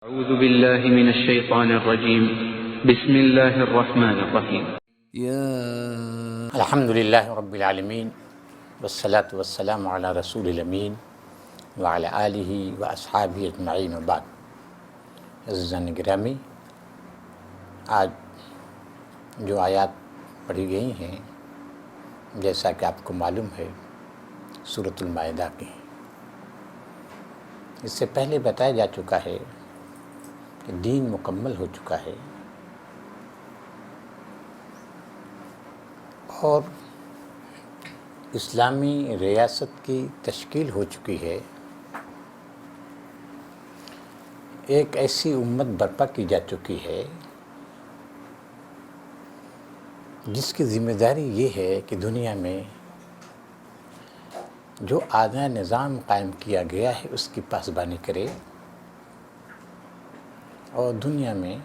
أعوذ بالله من الشيطان الرجيم بسم الله الرحمن الرحيم الحمد للہ رب العالمین والصلاة والسلام علی رسول الامین وعلی آلہ واصحابہ اجمعین وبعد۔ عزیزان گرامی، آج جو آیات پڑھی گئی ہیں جیسا کہ آپ کو معلوم ہے سورۃ المائدہ کی ہیں۔ اس سے پہلے بتایا جا چکا ہے کہ دین مکمل ہو چکا ہے اور اسلامی ریاست کی تشکیل ہو چکی ہے۔ ایک ایسی امت برپا کی جا چکی ہے جس کی ذمہ داری یہ ہے کہ دنیا میں جو اعلیٰ نظام قائم کیا گیا ہے اس کی پاسبانی کرے اور دنیا میں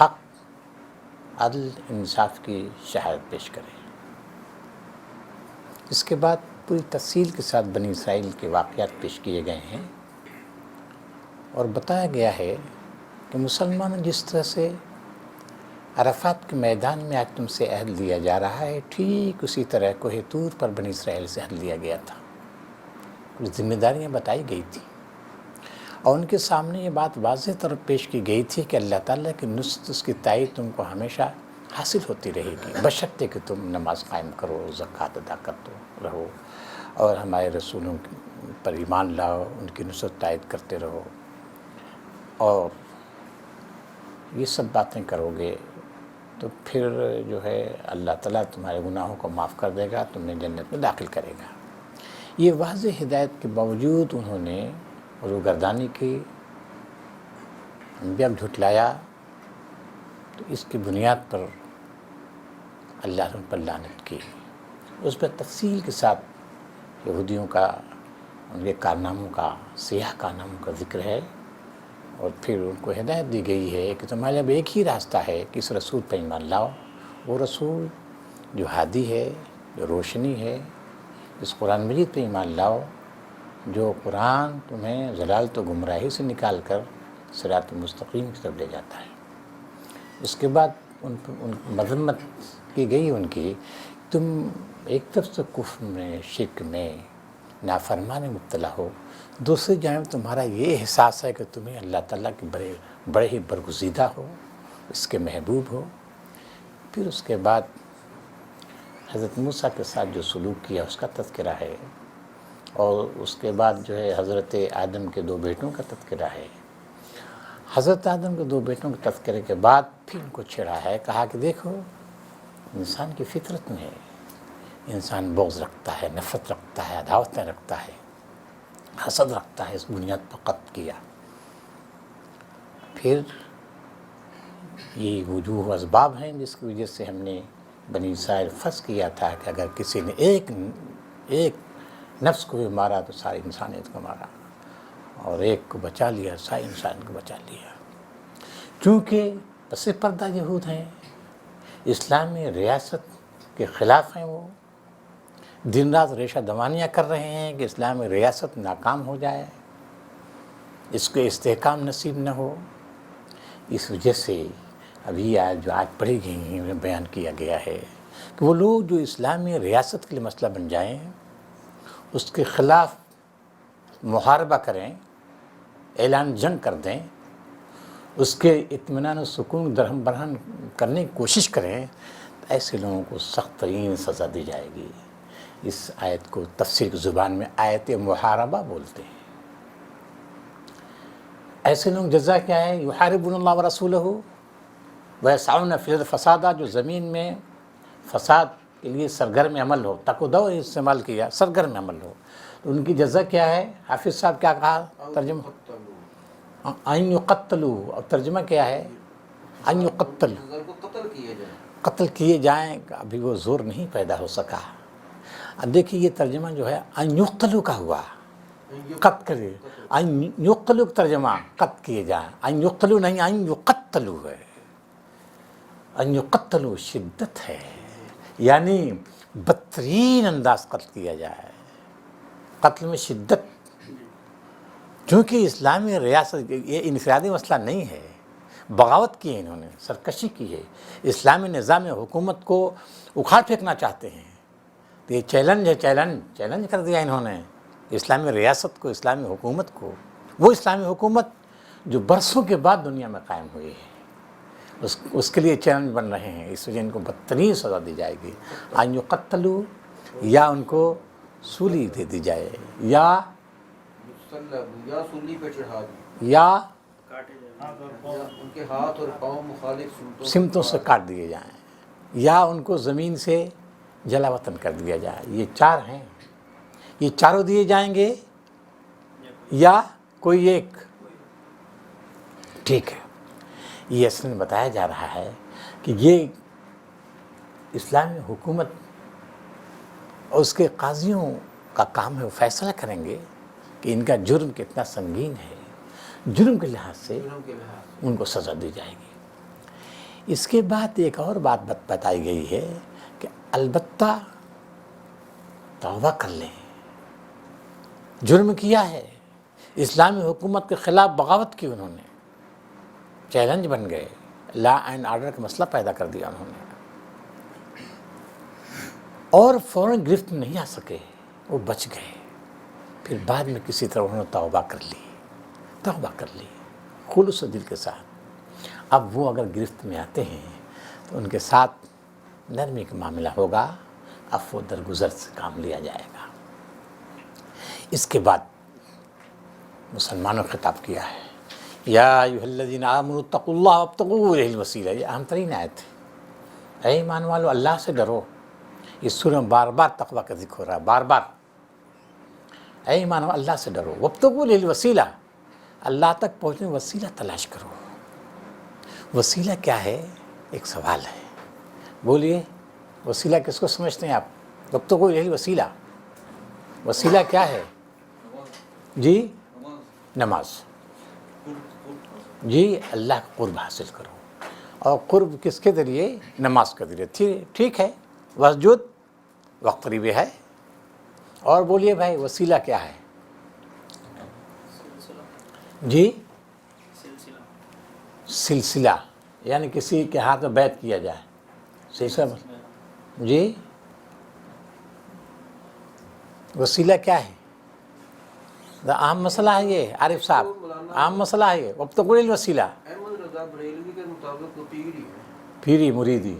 حق، عدل، انصاف کی شہادت پیش کرے۔ اس کے بعد پوری تفصیل کے ساتھ بنی اسرائیل کے واقعات پیش کیے گئے ہیں اور بتایا گیا ہے کہ مسلمانوں جس طرح سے عرفات کے میدان میں آج تم سے عہد لیا جا رہا ہے، ٹھیک اسی طرح کوہ طور پر بنی اسرائیل سے عہد لیا گیا تھا۔ کچھ ذمہ داریاں بتائی گئی تھیں اور ان کے سامنے یہ بات واضح طور پر پیش کی گئی تھی کہ اللہ تعالیٰ کی نصرت، اس کی تائید تم کو ہمیشہ حاصل ہوتی رہے گی، بشرطے کہ تم نماز قائم کرو، زکوٰۃ ادا کرتے رہو اور ہمارے رسولوں پر ایمان لاؤ، ان کی نصرت تائید کرتے رہو، اور یہ سب باتیں کرو گے تو پھر جو ہے اللہ تعالیٰ تمہارے گناہوں کو معاف کر دے گا، تمہیں جنت میں داخل کرے گا۔ یہ واضح ہدایت کے باوجود انہوں نے روگردانی کی، انبیاء کو جھٹلایا، تو اس کی بنیاد پر اللہ نے ان پر لعنت کی۔ اس پر تفصیل کے ساتھ یہودیوں کا، ان کے کارناموں کا، سیاہ کارناموں کا ذکر ہے، اور پھر ان کو ہدایت دی گئی ہے کہ تمہارے اب ایک ہی راستہ ہے کہ اس رسول پر ایمان لاؤ، وہ رسول جو ہادی ہے، جو روشنی ہے، اس قرآن مجید پہ ایمان لاؤ، جو قرآن تمہیں ضلالت و گمراہی سے نکال کر صراط مستقیم کی طرف لے جاتا ہے۔ اس کے بعد ان مذمت کی گئی ان کی، تم ایک طرف سے کفر میں، شرک میں، نافرمانی مبتلا ہو، دوسری جانب تمہارا یہ احساس ہے کہ تمہیں اللہ تعالیٰ کے بڑے ہی برگزیدہ ہو، اس کے محبوب ہو۔ پھر اس کے بعد حضرت موسیٰ کے ساتھ جو سلوک کیا اس کا تذکرہ ہے، اور اس کے بعد جو ہے حضرت آدم کے 2 بیٹوں کا تذکرہ ہے۔ حضرت آدم کے 2 بیٹوں کے تذکرے کے بعد پھر ان کو چھیڑا ہے، کہا کہ دیکھو انسان کی فطرت میں انسان بغض رکھتا ہے، نفرت رکھتا ہے، عداوتیں رکھتا ہے، حسد رکھتا ہے، اس بنیاد پر قتل کیا۔ پھر یہ وجوہ اسباب ہیں جس کی وجہ سے ہم نے بنی اسرائیل فرض کیا تھا کہ اگر کسی نے ایک نفس کو بھی مارا تو ساری انسانیت کو مارا، اور ایک کو بچا لیا ساری انسان کو بچا لیا۔ چونکہ پس پردہ یہود ہیں، اسلامی ریاست کے خلاف ہیں، وہ دن رات ریشہ دوانیاں کر رہے ہیں کہ اسلامی ریاست ناکام ہو جائے، اس کو استحکام نصیب نہ ہو۔ اس وجہ سے ابھی جو آج پڑھی گئی ہیں انہیں بیان کیا گیا ہے کہ وہ لوگ جو اسلامی ریاست کے لیے مسئلہ بن جائیں، اس کے خلاف محاربہ کریں، اعلان جنگ کر دیں، اس کے اطمینان و سکون درہم برہم کرنے کی کوشش کریں، تو ایسے لوگوں کو سخت ترین سزا دی جائے گی۔ اس آیت کو تفسیر کی زبان میں آیت محاربہ بولتے ہیں۔ ایسے لوگ جزا کیا ہے؟ یحاربون اللہ ورسولہ ویسعون فی الارض فسادا، جو زمین میں فساد کے لیے سرگرم عمل ہو، تقدو استعمال کیا، سرگرم عمل ہو، تو ان کی جزا کیا ہے؟ حافظ صاحب کیا کہا ترجمہ؟ ان یقتلوا، اور ترجمہ کیا ہے؟ ان یقتل، قتل کیے جائیں۔ ابھی وہ زور نہیں پیدا ہو سکا۔ اب دیکھیے یہ ترجمہ جو ہے ان یقتلوا کا ہوا، قتل کرے، ان یقتلوا ترجمہ قتل کیے جائیں، ان یقتلوا نہیں، ان یقتلوا ہے، ان یقتلوا شدت ہے، یعنی بدترین انداز قتل کیا جائے، قتل میں شدت چونکہ اسلامی ریاست یہ انفرادی مسئلہ نہیں ہے، بغاوت کی ہے انہوں نے، سرکشی کی ہے، اسلامی نظام حکومت کو اکھاڑ پھینکنا چاہتے ہیں، تو یہ چیلنج ہے، چیلنج کر دیا انہوں نے اسلامی ریاست کو، اسلامی حکومت کو، وہ اسلامی حکومت جو برسوں کے بعد دنیا میں قائم ہوئی ہے، اس کے لیے چیلنج بن رہے ہیں، اس وجہ ان کو بدترین سزا دی جائے گی، ان یقتلوا، یا ان کو سولی دے دی جائے، یا سولی پہ چڑھا دی، یا ان کے ہاتھ اور پاؤں مخالف سمتوں سے کاٹ دیے جائیں، یا ان کو زمین سے جلا وطن کر دیا جائے۔ یہ چار ہیں، یہ چاروں دیے جائیں گے یا کوئی ایک، ٹھیک ہے۔ یہ اصل میں بتایا جا رہا ہے کہ یہ اسلامی حکومت اور اس کے قاضیوں کا کام ہے، وہ فیصلہ کریں گے کہ ان کا جرم کتنا سنگین ہے، جرم کے لحاظ سے ان کو سزا دی جائے گی۔ اس کے بعد ایک اور بات بتائی گئی ہے کہ البتہ توبہ کر لیں، جرم کیا ہے، اسلامی حکومت کے خلاف بغاوت کی انہوں نے، چیلنج بن گئے، لا اینڈ آرڈر کا مسئلہ پیدا کر دیا انہوں نے، اور فوراً گرفت میں نہیں آ سکے، وہ بچ گئے، پھر بعد میں کسی طرح انہوں نے توبہ کر لی خلوص دل کے ساتھ۔ اب وہ اگر گرفت میں آتے ہیں تو ان کے ساتھ نرمی کا معاملہ ہوگا، عفو درگزر سے کام لیا جائے گا۔ اس کے بعد مسلمانوں کو خطاب کیا ہے، یا ایھا الذین آمنوا اتقوا اللہ وابتغوا الیہ الوسیلہ، یہ اہم ترین آیت ہے۔ اے ایمان والو، اللہ سے ڈرو۔ اس سورہ میں بار بار تقویٰ کا ذکر ہو رہا ہے، بار بار۔ اے ایمان والو، اللہ سے ڈرو، وابتغوا الیہ الوسیلہ، اللہ تک پہنچنے وسیلہ تلاش کرو۔ وسیلہ کیا ہے؟ ایک سوال ہے، بولیے وسیلہ کس کو سمجھتے ہیں آپ؟ وابتغوا الیہ الوسیلہ، وسیلہ کیا ہے؟ جی نماز، جی اللہ کا قرب حاصل کرو، اور قرب کس کے ذریعے؟ نماز کے ذریعے، ٹھیک ہے، وسجد وقت قریب ہے، اور بولیے بھائی وسیلہ کیا ہے؟ جی سلسلہ، یعنی کسی کے ہاتھ میں بیعت کیا جائے، سلسلہ، جی وسیلہ کیا ہے؟ عام مسئلہ ہے یہ، عارف صاحب، عام مسئلہ ہے یہ، وابتغوا الیہ الوسیلہ۔ احمد رضا بریلوی کے مطابق وہ پیری ہے، پیری مریدی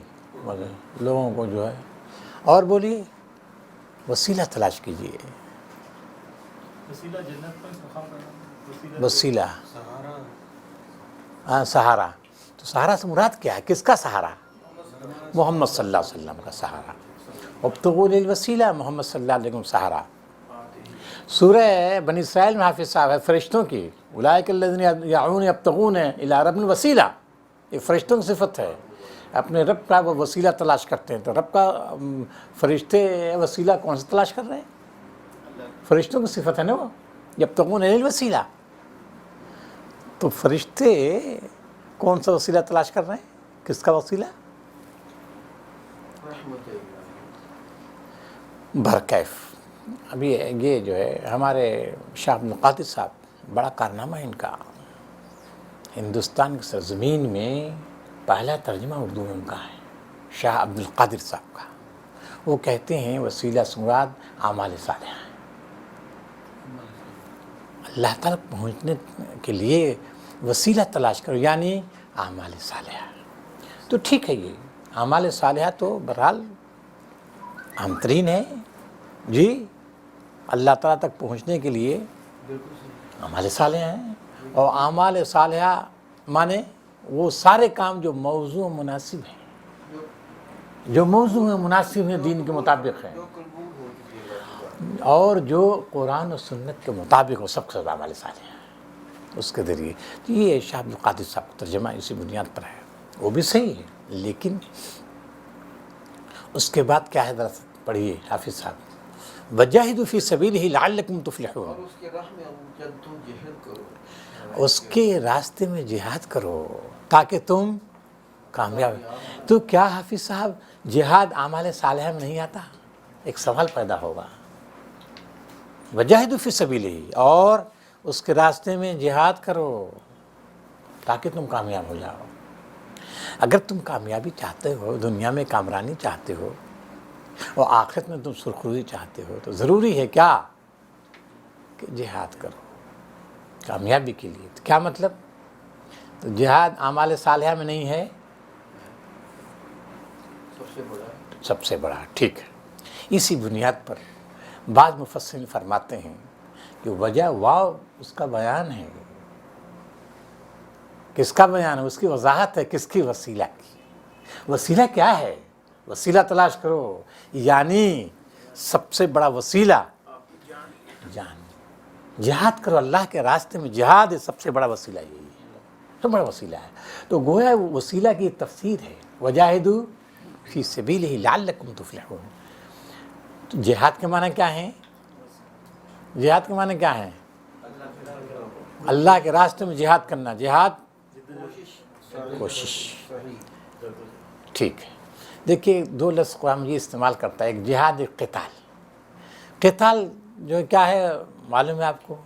لوگوں کو جو ہے، اور بولیے وسیلہ تلاش کیجیے، وسیلہ جنت کا انتخاب کرنا، وسیلہ سہارا، ہاں سہارا، تو سہارا سے مراد کیا ہے؟ کس کا سہارا؟ محمد صلی اللہ علیہ وسلم کا سہارا۔ وابتغوا الیہ الوسیلہ، محمد صلی اللہ علیہ وسلم سہارا۔ سورہ بنی اسرائیل میں حافظ صاحب ہے فرشتوں کی، اولئک الذین یدعون یبتغون الی ربهم الوسیلہ، یہ فرشتوں کی صفت ہے، اپنے رب کا وہ وسیلہ تلاش کرتے ہیں۔ تو رب کا فرشتے وسیلہ کون سے تلاش کر رہے ہیں؟ فرشتوں کی صفت ہے نا وہ، یبتغون الی الوسیلہ۔ تو فرشتے کون سا وسیلہ تلاش کر رہے ہیں؟ کس کا وسیلہ؟ رحمت برکیف۔ ابھی یہ جو ہے ہمارے شاہ عبد القادر صاحب، بڑا کارنامہ ہے ان کا، ہندوستان کی سرزمین میں پہلا ترجمہ اردو میں ان کا ہے، شاہ عبد القادر صاحب کا۔ وہ کہتے ہیں وسیلہ سے مراد اعمال صالحہ ہیں، اللہ تعالیٰ پہنچنے کے لیے وسیلہ تلاش کرو، یعنی اعمال صالحہ۔ تو ٹھیک ہے، یہ اعمال صالحہ تو بہرحال اہم ترین ہے، جی اللہ تعالیٰ تک پہنچنے کے لیے اعمال صالحہ ہیں، اور اعمال صالحہ مانے وہ سارے کام جو موضوع مناسب ہیں، جو موضوع میں مناسب ہیں، دین کے مطابق ہیں، اور جو قرآن و سنت کے مطابق ہو، سب سے زیادہ اعمال صالحہ ہیں اس کے ذریعے۔ تو یہ شاہ عبد القادر صاحب کا ترجمہ اسی بنیاد پر ہے، وہ بھی صحیح ہے، لیکن اس کے بعد کیا ہے ذرا پڑھیے حافظ صاحب، وجاہدوا فی سبیلہ لعلکم تفلحون، اور اس کے راہ میں جدوجہد کرو، اس کے راستے میں جہاد کرو تاکہ تم کامیاب۔ تو کیا حافظ صاحب جہاد اعمال صالحہ میں نہیں آتا؟ ایک سوال پیدا ہوگا۔ وجاہدوا فی سبیلہ، اور اس کے راستے میں جہاد کرو تاکہ تم کامیاب ہو جاؤ۔ اگر تم کامیابی چاہتے ہو، دنیا میں کامرانی چاہتے ہو اور آخرت میں تم سرخروئی چاہتے ہو تو ضروری ہے کیا کہ جہاد کرو کامیابی کے لیے۔ تو کیا مطلب؟ تو جہاد اعمال صالحہ میں نہیں ہے، سب سے بڑا، ٹھیک ہے۔ اسی بنیاد پر بعض مفسرین فرماتے ہیں کہ وجہ واو اس کا بیان ہے، کس کا بیان ہے؟ اس کی وضاحت ہے، کس کی؟ وسیلہ کی۔ وسیلہ کیا ہے؟ وسیلہ تلاش کرو، یعنی سب سے بڑا وسیلہ جان، جہاد کرو اللہ کے راستے میں، جہاد ہے سب سے بڑا وسیلہ، یہی ہے سب سے بڑا وسیلہ ہے۔ تو گویا وسیلہ کی تفسیر ہے وجاہدوا فی سبیلہ لعلکم تفلحون۔ تو جہاد کے معنی کیا ہیں؟ جہاد کے معنی کیا ہیں؟ اللہ کے راستے میں جہاد کرنا، جہاد کوشش، ٹھیک ہے۔ دیکھیے دو لفظ قرآن مجید استعمال کرتا ہے، ایک جہاد، ایک قتال۔ قتال جو کیا ہے معلوم ہے آپ کو؟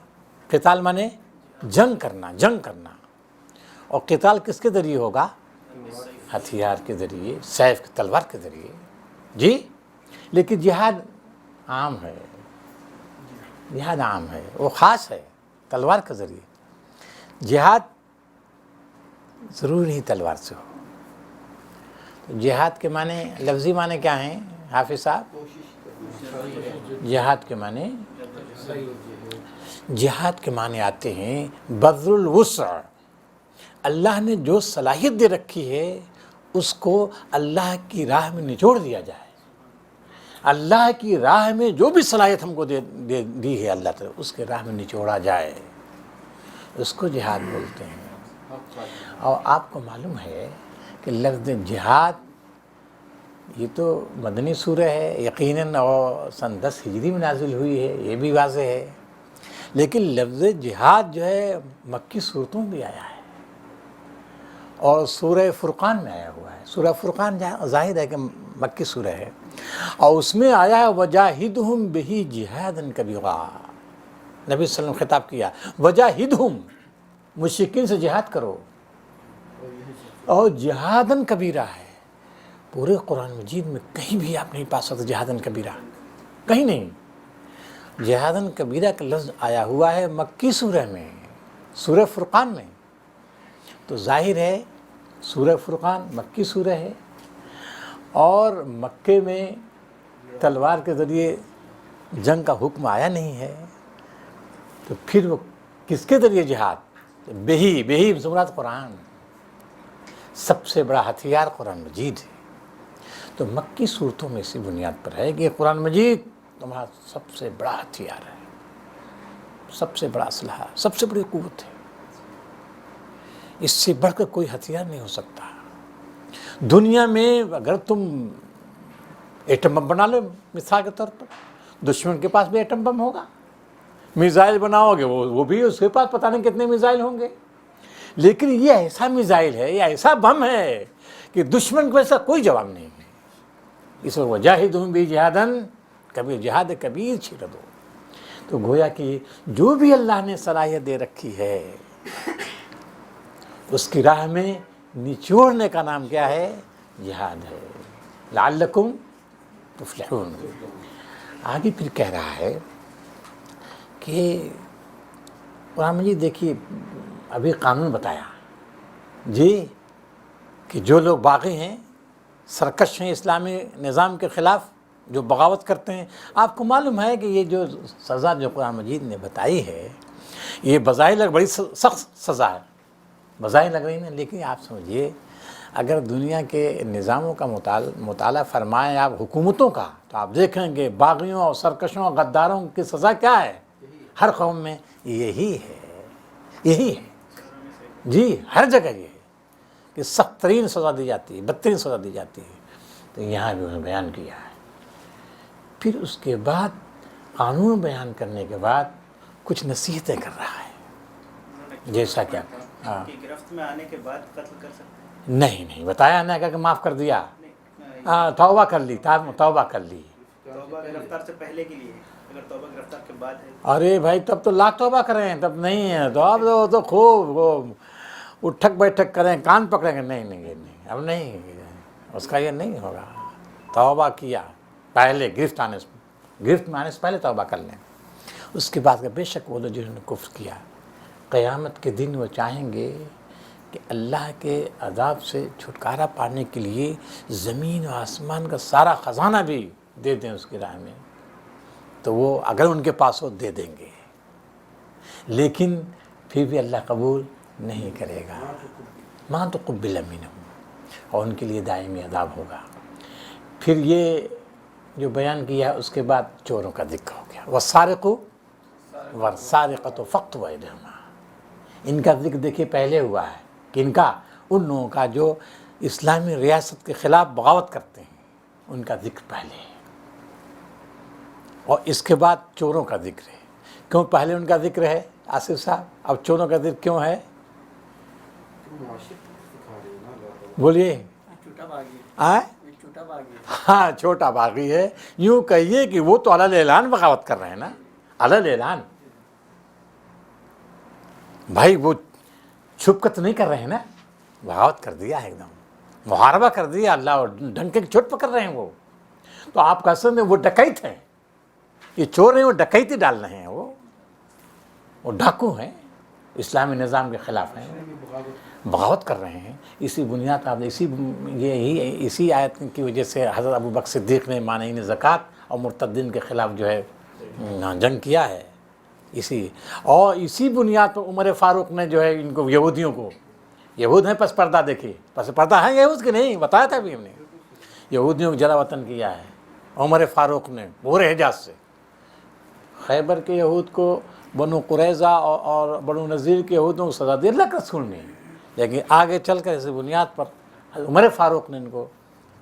قتال مانے جنگ کرنا، جنگ کرنا، اور قتال کس کے ذریعے ہوگا؟ ہتھیار کے ذریعے، سیف تلوار کے ذریعے، جی۔ لیکن جہاد عام ہے، جہاد عام ہے، وہ خاص ہے تلوار کے ذریعے۔ جہاد ضرور نہیں تلوار سے ہو۔ تو جہاد کے معنی، لفظی معنی کیا ہیں حافظ صاحب؟ جہاد کے معنی، جہاد کے معنی آتے ہیں بذل الوسع، اللہ نے جو صلاحیت دے رکھی ہے اس کو اللہ کی راہ میں نچوڑ دیا جائے۔ اللہ کی راہ میں جو بھی صلاحیت ہم کو دی ہے اللہ تعالیٰ، اس کے راہ میں نچوڑا جائے، اس کو جہاد بولتے ہیں۔ اور آپ کو معلوم ہے کہ لفظ جہاد یہ تو مدنی سورہ ہے یقیناً، اور سن 10 ہجری میں نازل ہوئی ہے، یہ بھی واضح ہے، لیکن لفظ جہاد جو ہے مکی صورتوں میں بھی آیا ہے، اور سورہ فرقان میں آیا ہوا ہے۔ سورہ فرقان ظاہر ہے کہ مکی سورہ ہے، اور اس میں آیا ہے وجاہدہم بہ جہادا کبیرا۔ نبی صلی اللہ علیہ وسلم خطاب کیا وجاہدہم، مشرکین سے جہاد کرو، اور جہاداً کبیرہ ہے۔ پورے قرآن مجید میں کہیں بھی آپ نہیں پا سکتے جہاداً کبیرہ، کہیں نہیں۔ جہاداً کبیرہ کا لفظ آیا ہوا ہے مکی سورہ میں، سورہ فرقان میں۔ تو ظاہر ہے سورہ فرقان مکی سورہ ہے، اور مکے میں تلوار کے ذریعے جنگ کا حکم آیا نہیں ہے، تو پھر وہ کس کے ذریعے جہاد؟ بہی مراد قرآن، سب سے بڑا ہتھیار قرآن مجید ہے۔ تو مکی صورتوں میں اسی بنیاد پر ہے کہ قرآن مجید تمہارا سب سے بڑا ہتھیار ہے، سب سے بڑا اسلحہ، سب سے بڑی قوت ہے، اس سے بڑھ کر کوئی ہتھیار نہیں ہو سکتا۔ دنیا میں اگر تم ایٹم بم بنا لو مثال کے طور پر، دشمن کے پاس بھی ایٹم بم ہوگا، میزائل بناؤ گے وہ بھی اس کے پاس پتہ نہیں کتنے میزائل ہوں گے، لیکن یہ ایسا میزائل ہے، یہ ایسا بم ہے کہ دشمن کو ایسا کوئی جواب نہیں ہے۔ اس وقت وجاہدہم بہ جہادا کبیر، جہاد کبیر چھیڑ دو۔ تو گویا کہ جو بھی اللہ نے صلاحیت دے رکھی ہے اس کی راہ میں نچوڑنے کا نام کیا ہے؟ جہاد ہے، لعلکم تفلحون۔ آگے پھر کہہ رہا ہے کہ قرآن مجید دیکھیے ابھی قانون بتایا جی کہ جو لوگ باغی ہیں، سرکش ہیں اسلامی نظام کے خلاف، جو بغاوت کرتے ہیں، آپ کو معلوم ہے کہ یہ جو سزا جو قرآن مجید نے بتائی ہے یہ بظاہر لگ بڑی سخت سزا ہے، بظاہر لگ رہی ہے، لیکن آپ سمجھیے اگر دنیا کے نظاموں کا مطالعہ فرمائیں آپ حکومتوں کا، تو آپ دیکھیں گے باغیوں اور سرکشوں اور غداروں کی سزا کیا ہے؟ ہر قوم میں یہی ہے، یہی ہے جی، ہر جگہ یہ ہے کہ سخت ترین سزا دی جاتی ہے، بدترین سزا دی جاتی ہے۔ تو یہاں بھی انہوں نے بیان کیا ہے۔ پھر اس کے بعد قانون بیان کرنے کے بعد کچھ نصیحتیں کر رہا ہے، جیسا کہ گرفت میں آنے کے بعد قتل کر سکتے نہیں بتایا نہ کہ معاف کر دیا، توبہ کر لی، توبہ کر لی، توبہ گرفتار سے پہلے کے لیے اگر توبہ گرفتار کے بعد ہے؟ ارے بھائی تب تو لاکھ توبہ کریں، تب نہیں ہے تو اب تو خوب وہ اٹھک بیٹھک کریں، کان پکڑیں گے، نہیں نہیں یہ نہیں، اب نہیں، اس کا یہ نہیں ہوگا۔ توبہ کیا پہلے، گرفت میں آنے سے پہلے توبہ کر لیں، اس کے بعد بے شک وہ لوگ جنہوں نے کفر کیا قیامت کے دن وہ چاہیں گے کہ اللہ کے عذاب سے چھٹکارا پانے کے لیے زمین و آسمان کا سارا خزانہ بھی دے دیں اس کی راہ میں، تو وہ اگر ان کے پاس ہو دے دیں گے، لیکن پھر بھی اللہ قبول نہیں کرے گا۔ ماں تو قبل منہم، اور ان کے لیے دائمی عذاب ہوگا۔ پھر یہ جو بیان کیا اس کے بعد چوروں کا ذکر ہو گیا، والسارق والسارقۃ فاقطعوا ایدیہما، ان کا ذکر دیکھیے پہلے ہوا ہے، کہ ان کا، ان لوگوں کا جو اسلامی ریاست کے خلاف بغاوت کرتے ہیں، ان کا ذکر پہلے ہے، اور اس کے بعد چوروں کا ذکر ہے۔ کیوں پہلے ان کا ذکر ہے آصف صاحب، اب چوروں کا ذکر کیوں ہے؟ بولیے ہاں چھوٹا باغی ہے، یوں کہیے کہ وہ تو علی اعلان بغاوت کر رہے ہیں نا، علی اعلان، بھائی وہ چھپ کر تو نہیں کر رہے ہیں نا، بغاوت کر دیا ہے، ایک دم محاربہ کر دیا، اللہ اور ڈنکے کی چوٹ پکڑ رہے ہیں وہ، تو آپ کا اصل میں وہ ڈکیت ہیں، یہ چور نہیں، وہ ڈکیتی ڈال رہے ہیں، وہ ڈاکو ہیں، اسلامی نظام کے خلاف ہیں، بغاوت کر رہے ہیں۔ اسی بنیاد پر اسی آیت کی وجہ سے حضرت ابوبکر صدیق نے مانعین زکوٰۃ اور مرتدین کے خلاف جو ہے جنگ کیا ہے، اسی بنیاد پر عمر فاروق نے جو ہے ان کو، یہودیوں کو، یہود ہیں پس پردہ، دیکھیے پس پردہ ہیں یہود کے نہیں، بتایا تھا ابھی ہم نے، یہودیوں کو جلا وطن کیا ہے عمر فاروق نے پورے حجاز سے۔ خیبر کے یہود کو، بنو قریظہ اور بنو نذیر کے یہودوں کو سزا دی اللہ کے رسول نے، لیکن آگے چل کر اس بنیاد پر عمر فاروق نے ان کو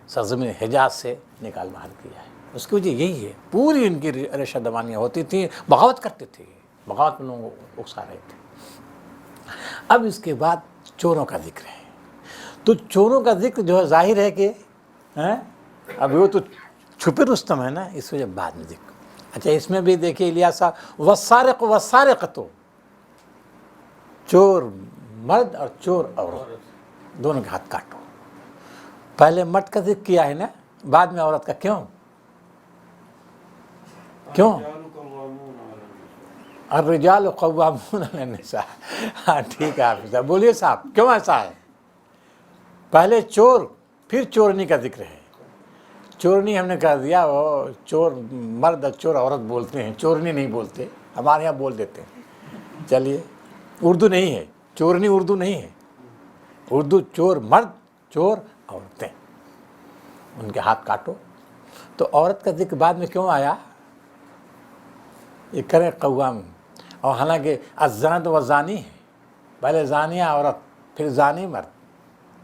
سرزمین حجاز سے نکال باہر کیا ہے۔ اس کی وجہ یہی ہے، پوری ان کی ریشہ دوانیاں ہوتی تھیں، بغاوت کرتے تھے، بغاوت میں لوگوں کو اکسا رہے تھے۔ اب اس کے بعد چوروں کا ذکر ہے، تو چوروں کا ذکر جو ہے ظاہر ہے کہ اب وہ تو چھپے رستم ہے نا، اس وجہ بعد میں ذکر۔ اچھا اس میں بھی دیکھیے الیاس صاحب، والسارق والسارقۃ، چور مرد اور چور عورت دونوں کے ہاتھ کاٹو۔ پہلے مرد کا ذکر کیا ہے نا، بعد میں عورت کا، کیوں؟ الرجال قوامون علی النساء، ہاں ٹھیک ہے حافظ صاحب، بولیے صاحب کیوں ایسا ہے؟ پہلے چور پھر چورنی کا ذکر ہے، چورنی ہم نے کہہ دیا، وہ چور مرد اور چور عورت بولتے ہیں، چورنی نہیں بولتے، ہمارے یہاں بول دیتے ہیں، چلیے اردو نہیں ہے، چورنی اردو نہیں ہے، اردو چور مرد، چور عورتیں، ان کے ہاتھ کاٹو۔ تو عورت کا ذکر بعد میں کیوں آیا؟ یہ کریں قوام، اور حالانکہ الزانۃ والزانی ہے، پہلے زانیہ عورت پھر زانی مرد،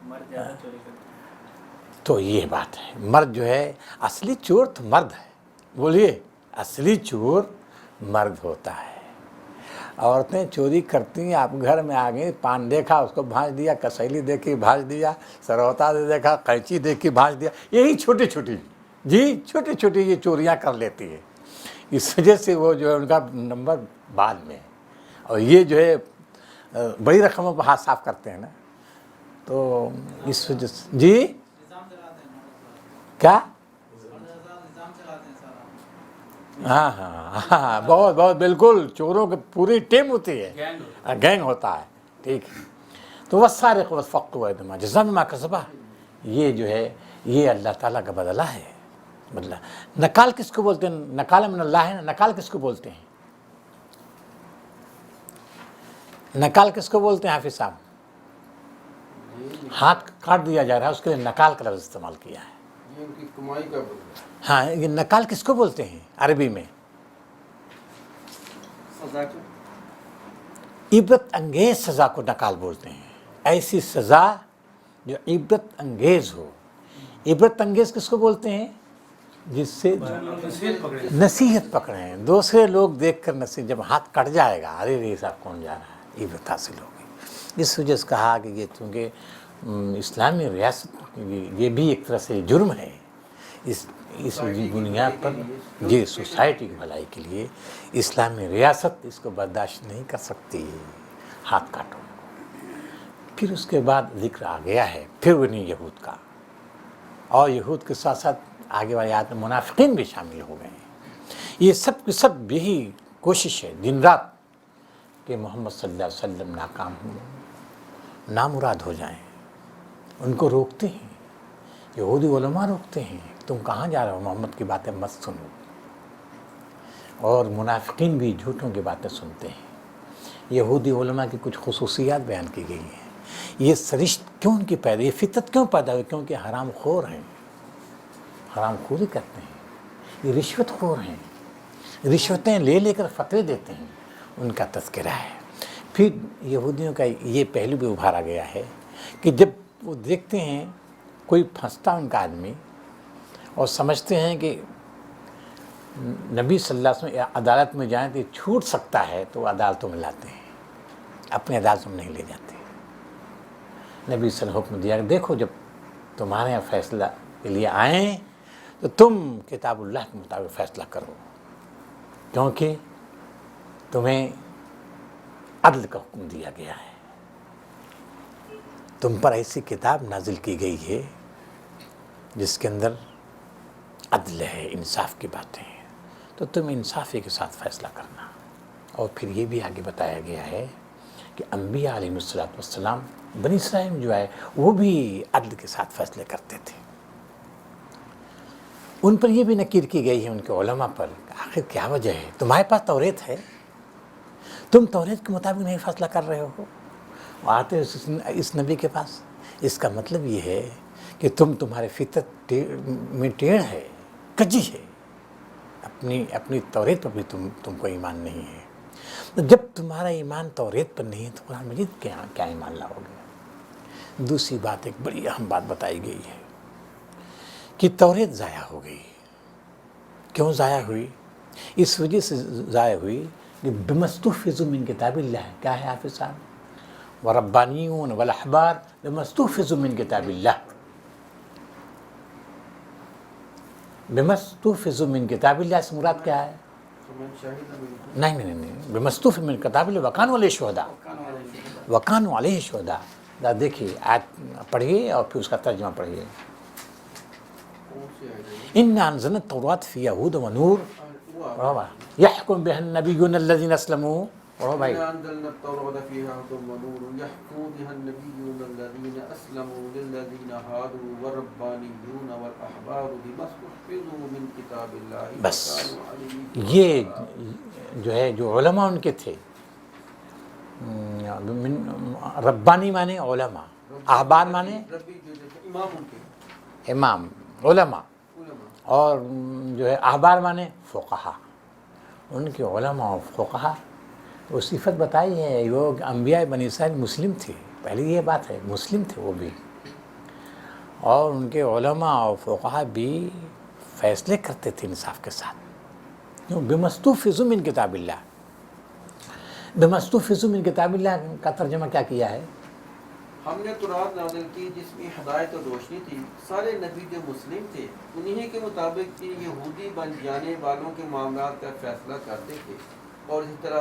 مرد زیادہ چوری کرتے ہیں۔ تو یہ بات ہے، مرد جو ہے اصلی چور تو مرد ہے، بولیے اصلی چور مرد ہوتا ہے۔ عورتیں چوری کرتی ہیں، آپ گھر میں آ گئے، پان دیکھا اس کو بھانج دیا، کسیلی دیکھی بھانج دیا، سروتا دیکھا قینچی دیکھی بھانج دیا، یہی چھوٹی چھوٹی، جی چھوٹی چھوٹی یہ چوریاں کر لیتی ہے، اس وجہ سے وہ جو ہے ان کا نمبر بعد میں ہے، اور یہ جو ہے بڑی رقموں پر ہاتھ صاف کرتے ہیں نا، تو اس وجہ سے جی کیا، ہاں ہاں ہاں بہت بہت بالکل، چوروں کی پوری ٹیم ہوتی ہے، گینگ ہوتا ہے، ٹھیک ہے۔ تو والسارق فاقطعوا ایدیہما جزاء بما کسبا، یہ جو ہے یہ اللہ تعالیٰ کا بدلہ ہے، بدلہ۔ نکال کس کو بولتے ہیں؟ نکال من اللہ ہے نا، نکال کس کو بولتے ہیں؟ نکال کس کو بولتے ہیں حافظ صاحب؟ ہاتھ کاٹ دیا جا رہا ہے، اس کے لیے نکال کا لفظ استعمال کیا ہے۔ یہ ان کی کمائی کا بدلہ۔ ہاں یہ نکال کس کو بولتے ہیں عربی میں؟ سزا کو، عبرت انگیز سزا کو نکال بولتے ہیں، ایسی سزا جو عبرت انگیز ہو۔ عبرت انگیز کس کو بولتے ہیں؟ جس سے نصیحت پکڑیں، دوسرے لوگ دیکھ کر نصیحت، جب ہاتھ کٹ جائے گا ارے یہ صاحب کون جا رہا ہے، عبرت حاصل ہوگی۔ اس وجہ سے کہا کہ یہ چونکہ اسلامی ریاست، یہ بھی ایک طرح سے جرم ہے، اس بنیاد پر یہ سوسائٹی کی بھلائی کے لیے اسلامی ریاست اس کو برداشت نہیں کر سکتی، ہاتھ کاٹو۔ پھر اس کے بعد ذکر آ گیا ہے پھر انہیں یہود کا، اور یہود کے ساتھ ساتھ آگے والی آیات میں منافقین بھی شامل ہو گئے ہیں۔ یہ سب کے سب یہی کوشش ہے دن رات کہ محمد صلی اللہ علیہ وسلم ناکام ہوں، نامراد ہو جائیں۔ ان کو روکتے ہیں، یہودی علماء روکتے ہیں، تم کہاں جا رہے ہو، محمد کی باتیں مت سنو۔ اور منافقین بھی جھوٹوں کی باتیں سنتے ہیں۔ یہودی علماء کی کچھ خصوصیات بیان کی گئی ہیں۔ یہ سرشت کیوں ان کی پیدا، یہ فطرت کیوں پیدا ہوئی؟ کیونکہ حرام خور ہیں، حرام خوری کرتے ہیں، یہ رشوت خور ہیں، رشوتیں لے لے کر فتوے دیتے ہیں، ان کا تذکرہ ہے۔ پھر یہودیوں کا یہ پہلو بھی ابھارا گیا ہے کہ جب وہ دیکھتے ہیں کوئی پھنستا ان کا آدمی اور سمجھتے ہیں کہ نبی صلی اللہ علیہ وسلم عدالت میں جائیں تو یہ چھوٹ سکتا ہے، تو وہ عدالتوں میں لاتے ہیں، اپنی عدالتوں میں نہیں لے جاتے۔ نبی صلی اللہ علیہ وسلم حکم دیا کہ دیکھو جب تمہارے یہاں فیصلہ کے لیے آئیں تو تم کتاب اللہ کے مطابق فیصلہ کرو، کیونکہ تمہیں عدل کا حکم دیا گیا ہے، تم پر ایسی کتاب نازل کی گئی ہے جس کے اندر عدل ہے، انصاف کی باتیں ہیں، تو تم انصافی کے ساتھ فیصلہ کرنا۔ اور پھر یہ بھی آگے بتایا گیا ہے کہ انبیاء علیہ السلام بنی اسرائیل میں جو ہے وہ بھی عدل کے ساتھ فیصلے کرتے تھے۔ ان پر یہ بھی نکیر کی گئی ہے ان کے علماء پر، آخر کیا وجہ ہے؟ تمہارے پاس توریت ہے، تم توریت کے مطابق نہیں فیصلہ کر رہے ہو، آتے اس نبی کے پاس۔ اس کا مطلب یہ ہے کہ تمہارے فطرت میں ٹیڑھ ہے، کجی ہے، اپنی توریت پر بھی تم کو ایمان نہیں ہے۔ جب تمہارا ایمان توریت پر نہیں ہے تو قرآن مجید کیا ایمان لاؤ گے؟ دوسری بات، ایک بڑی اہم بات بتائی گئی ہے کہ توریت ضائع ہو گئی۔ کیوں ضائع ہوئی؟ اس وجہ سے ضائع ہوئی کہ بمستحفظوا من کتاب اللہ، کیا ہے حافظ صاحب؟ وربانیون والاحبار بمستحفظوا من کتاب اللہ، بمستحفظوا من کتاب اللہ سے مراد کیا ہے؟ نہیں، بمستحفظ من کتاب اللہ وکانوا علیہ شہداء، وکانوا علیہ شہداء۔ دیکھیے آیت پڑھیے اور پھر اس کا ترجمہ پڑھیے۔ انا انزلنا التوراۃ فیہا ھدی ونور یحکم بہا النبیون الذین اسلموا، اور بھائی إنا أنزلنا التوراة فيها هدى ونور يحكم بها النبيون الذين أسلموا للذين هادوا والربانيون والأحبار بما استحفظوا من كتاب الله بس وكانوا عليه یہ جو ہے جو علماء ان کے تھے، ربانی مانے علماء، احبار مانے ربی جو تھے امام ان کے امام، علماء، اور جو ہے احبار مانے فقہا۔ ان کے علماء اور فقہا وہ صفت بتائی ہے، وہ انبیاء بنی اسرائیل مسلم تھے، پہلے یہ بات ہے، مسلم تھے وہ بھی، اور ان کے علماء اور فقہا بھی فیصلے کرتے تھے انصاف کے ساتھ۔ بمستحفظوا من کتاب اللہ، بمستحفظوا من کتاب اللہ کا ترجمہ کیا کیا ہے؟ ہم نے تورات نازل کی جس میں ہدایت اور روشنی تھی، سارے نبی جو مسلم تھے انہی کے مطابق کہ یہودی بن جانے والوں کے معاملات کا فیصلہ کرتے تھے، اور اسی طرح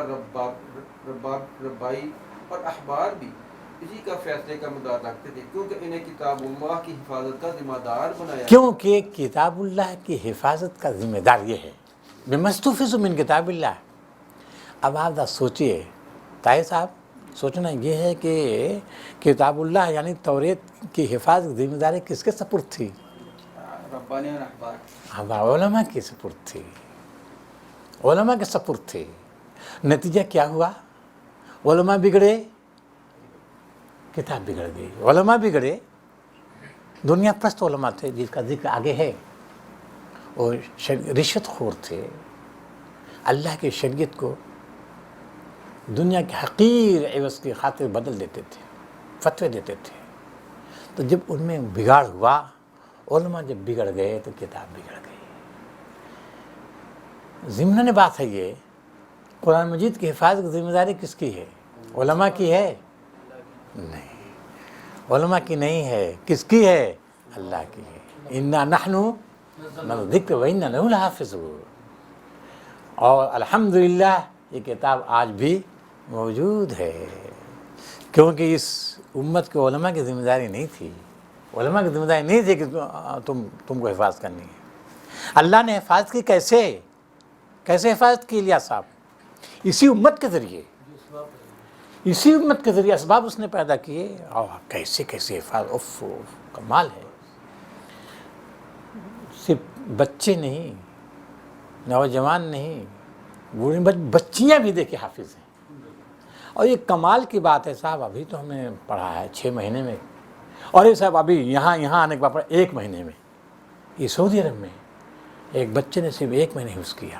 ربائی اور احبار بھی اسی کا فیصلے کا مدار رکھتے تھے، کیونکہ انہیں کتاب اللہ کی حفاظت کا ذمہ دار بنایا، کیونکہ کتاب اللہ کی حفاظت کا ذمہ دار یہ ہے، بمستحفظوا من کتاب اللہ۔ اب آپ سوچئے طاہر صاحب، سوچنا یہ ہے کہ کتاب اللہ یعنی توریت کی حفاظت کی ذمہ داری کس کے سپرد تھی؟ ربانی اور احبار، علماء کی سپرد تھی، علماء کے سپرد تھی۔ نتیجہ کیا ہوا؟ علماء بگڑے، کتاب بگڑ گئی، علماء بگڑے، دنیا پرست علماء تھے جس کا ذکر آگے ہے، اور رشوت خور تھے، اللہ کی شریعت کو دنیا کے حقیر عوض کی خاطر بدل دیتے تھے، فتوے دیتے تھے۔ تو جب ان میں بگاڑ ہوا، علماء جب بگڑ گئے تو کتاب بگڑ گئی۔ ضمن بات ہے یہ، قرآن مجید کی حفاظت کی ذمہ داری کس کی ہے؟ علماء کی ہے؟ نہیں، علماء کی نہیں ہے، کس کی ہے؟ اللہ کی ہے۔ انا نحن ذکر وَإِنَّ لَهُ لَحَافِظُونَ. اور الحمدللہ یہ کتاب آج بھی موجود ہے، کیونکہ اس امت کے علماء کی ذمہ داری نہیں تھی. علماء کی ذمہ داری نہیں تھی کہ تم کو حفاظت کرنی ہے. اللہ نے حفاظت کی. کیسے حفاظت کی الیاس صاحب؟ اسی امت کے ذریعے، اسی امت کے ذریعے اسباب اس نے پیدا کیے. اور کیسے حفاظت، کمال ہے. صرف بچے نہیں، نوجوان نہیں، بوڑھے بچیاں بھی دیکھے حافظ ہیں. اور یہ کمال کی بات ہے صاحب. ابھی تو ہم نے پڑھا ہے 6 مہینے میں، اور یہ صاحب ابھی یہاں آنے کے بعد 1 مہینے میں. یہ سعودی عرب میں ایک بچے نے صرف 1 مہینے حفظ کیا.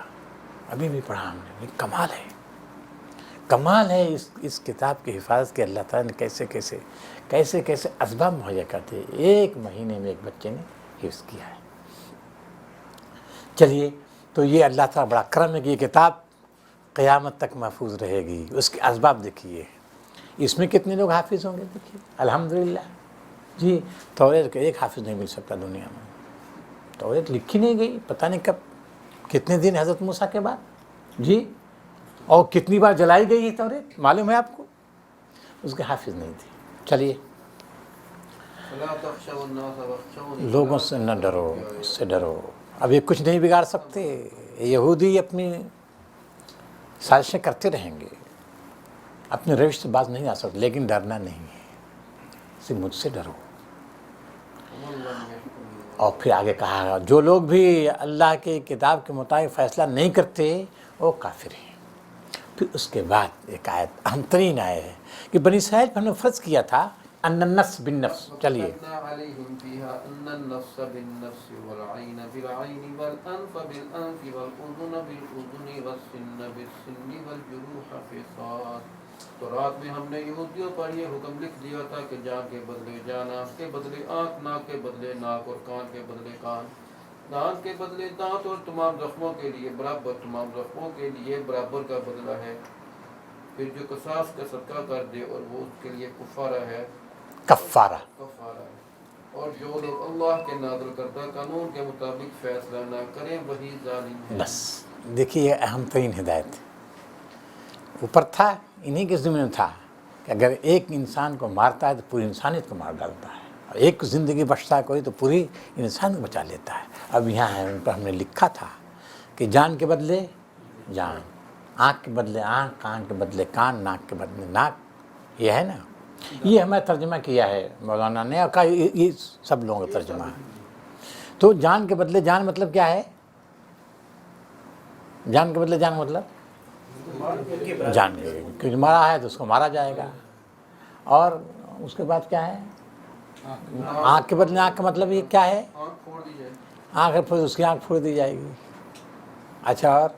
ابھی بھی پڑھا ہم نے. یہ کمال ہے، کمال ہے اس کتاب کی حفاظت کے. اللہ تعالیٰ نے کیسے اسباب مہیا کرتے. 1 مہینے میں ایک بچے نے حفظ کیا ہے. چلیے، تو یہ اللہ تعالیٰ بڑا کرم ہے کہ یہ کتاب قیامت تک محفوظ رہے گی. اس کے اسباب دیکھیے. اس میں کتنے لوگ حافظ ہوں گے دیکھیے. الحمدللہ جی. توریت کا ایک حافظ نہیں مل سکتا دنیا میں. توریت لکھی نہیں گئی، پتہ نہیں کب، کتنے دن حضرت موسیٰ کے بعد جی. اور کتنی بار جلائی گئی ہے توریت، معلوم ہے آپ کو؟ اس کے حافظ نہیں تھے. چلیے، لوگوں سے نہ ڈرو، اس سے ڈرو. اب یہ کچھ نہیں بگاڑ سکتے. یہودی اپنی سازشیں کرتے رہیں گے، اپنے روش سے باز نہیں آ سکتے، لیکن ڈرنا نہیں ہے. صرف مجھ سے ڈرو. اور پھر آگے کہا جو لوگ بھی اللہ کی کتاب کے مطابق فیصلہ نہیں کرتے وہ کافر ہیں. پھر اس کے بعد ایک آیت اہم ترین آیت ہے کہ بنی اسرائیل پر ہم نے فرض کیا تھا ان النفس بالنفس. چلیے، عليهم فيها أن النفس بالنفس والعين بالعين والأنف بالأنف والأذن بالأذن والسن بالسن والجروح قصاص. تو رات میں ہم نے یہودیوں پر یہ حکم لکھ دیا تھا کہ جان کے بدلے جان، آنکھ کے بدلے آنکھ، ناک کے بدلے ناک، اور کان کے بدلے کان، دانت کے بدلے دانت، اور تمام زخموں کے لیے برابر، تمام زخموں کے لیے برابر کا بدلہ ہے. پھر جو قصاص کا صدقہ کر دے اور وہ اس کے لیے کفارہ ہے. کفارہ. اور جو لوگ اللہ کے نازل کردہ قانون کے مطابق فیصلہ نہ کریں وہی ظالم ہے. بس دیکھیے، یہ اہم ترین ہدایت اوپر تھا. انہی کے ذمہ تھا کہ اگر ایک انسان کو مارتا ہے تو پوری انسانیت کو مار ڈالتا ہے، اور ایک زندگی بچتا ہے کوئی تو پوری انسان کو بچا لیتا ہے. اب یہاں ہے، ان پر ہم نے لکھا تھا کہ جان کے بدلے جان، آنکھ کے بدلے آنکھ، کان کے بدلے کان، ناک کے بدلے ناک. یہ ہے نا، یہ ہمیں ترجمہ کیا ہے مولانا نے، اور کہا یہ سب لوگوں کا ترجمہ ہے. تو جان کے بدلے جان مطلب کیا ہے؟ جان کے بدلے جان مطلب جان کے، کیونکہ مارا ہے تو اس کو مارا جائے گا. اور اس کے بعد کیا ہے؟ آنکھ کے بدلے آنکھ کا مطلب یہ کیا ہے؟ آنکھ پھوڑ دی جائے. آنکھ پھوڑ، اس کی آنکھ پھوڑ دی جائے گی. اچھا، اور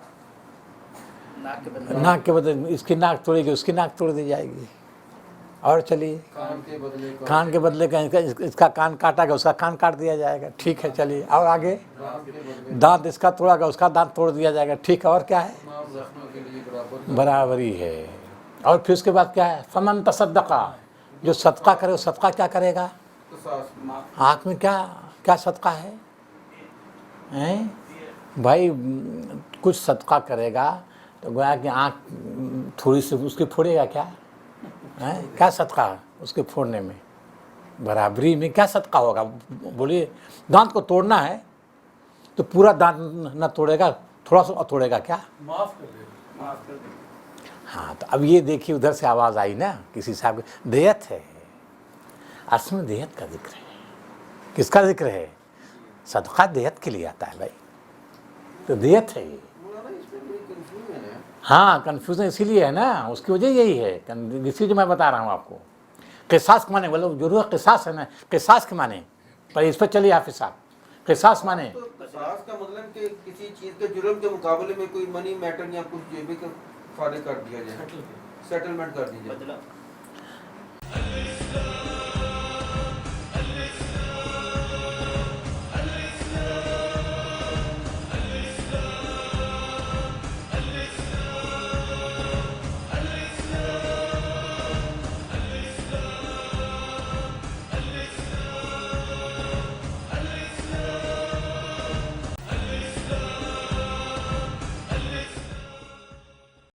ناک کے بدلے اس کی ناک توڑے گی، اس کی ناک توڑ دی جائے گی. اور چلیے، کان کے بدلے اس کا کان کاٹا گا، اس کا کان کاٹ دیا جائے گا. ٹھیک ہے، چلیے. اور آگے دانت اس کا توڑا گا، اس کا دانت توڑ دیا جائے گا. ٹھیک ہے. اور کیا ہے؟ برابری ہے. اور پھر اس کے بعد کیا ہے؟ فمن تصدقہ، جو صدقہ کرے وہ صدقہ کیا کرے گا؟ آنکھ میں کیا صدقہ ہے بھائی؟ کچھ صدقہ کرے گا تو گویا کہ آنکھ تھوڑی سی اس کی پھوڑے گا. کیا صدقہ اس کے پھوڑنے میں؟ برابری میں کیا صدقہ ہوگا؟ بولیے. دانت کو توڑنا ہے تو پورا دانت نہ توڑے گا، تھوڑا سا توڑے گا. کیا معاف کر دے. ہاں، تو اب یہ دیکھیے ادھر سے آواز آئی نا کسی صاحب کی، دیت ہے. اصل میں دیت کا ذکر ہے. کس کا ذکر ہے؟ صدقہ دیت کے لیے آتا ہے بھائی، تو دیت ہے یہ. ہاں، کنفیوژن اسی لیے ہے نا، اس کی وجہ یہی ہے، اسی جو میں بتا رہا ہوں آپ کو. قصاص کے معنی بولو، ضرور قصاص ہے نا، قصاص کے معنی پر اس پر چلیے حافظ صاحب. قصاص معنی قصاص کا مطلب کہ کسی چیز کے جرم کے مقابلے میں کوئی منی میٹر یا کچھ جو بھی فارغ کر دیا جائے، سیٹلمنٹ کر دی جائے.